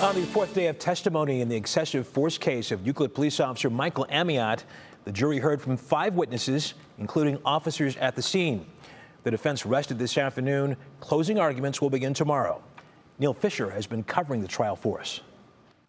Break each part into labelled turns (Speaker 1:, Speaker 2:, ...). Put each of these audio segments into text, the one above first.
Speaker 1: On the fourth day of testimony in the excessive force case of Euclid police officer Michael Amiott, the jury heard from 5 witnesses, including officers at the scene. The defense rested this afternoon. Closing arguments will begin tomorrow. Neil Fisher has been covering the trial for us.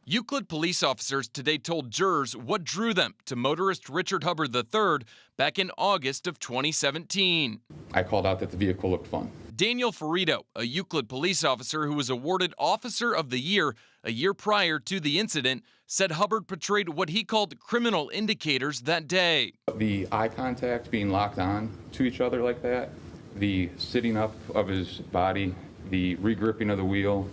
Speaker 2: Euclid police officers today told jurors what drew them to motorist Richard Hubbard III back in August of 2017.
Speaker 3: I called out that the vehicle looked fun.
Speaker 2: Daniel Ferrito, a Euclid police officer who was awarded Officer of the Year a year prior to the incident, said Hubbard portrayed what he called criminal indicators that day.
Speaker 3: The eye contact, being locked on to each other like that, the sitting up of his body, the regripping of the wheel,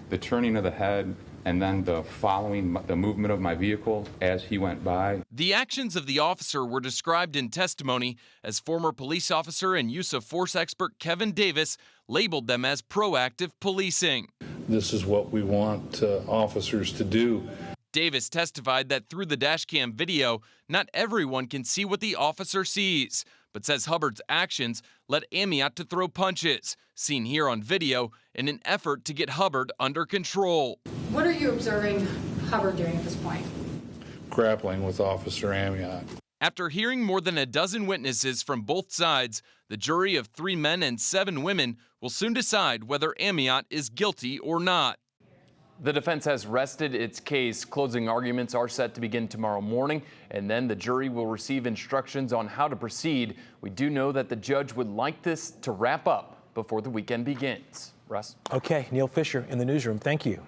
Speaker 3: the turning of the head, and then the following the movement of my vehicle as he went by.
Speaker 2: The actions of the officer were described in testimony as former police officer and use of force expert Kevin Davis labeled them as proactive policing.
Speaker 4: This is what we want officers to do.
Speaker 2: Davis testified that through the dashcam video, not everyone can see what the officer sees, but says Hubbard's actions led Amiott to throw punches, seen here on video, in an effort to get Hubbard under control.
Speaker 5: What are you observing Hubbard doing at this point?
Speaker 4: Grappling with Officer Amiott.
Speaker 2: After hearing more than a dozen witnesses from both sides, the jury of 3 men and 7 women will soon decide whether Amiott is guilty or not.
Speaker 6: The defense has rested its case. Closing arguments are set to begin tomorrow morning, and then the jury will receive instructions on how to proceed. We do know that the judge would like this to wrap up before the weekend begins. Russ?
Speaker 1: Okay, Neil Fisher in the newsroom. Thank you.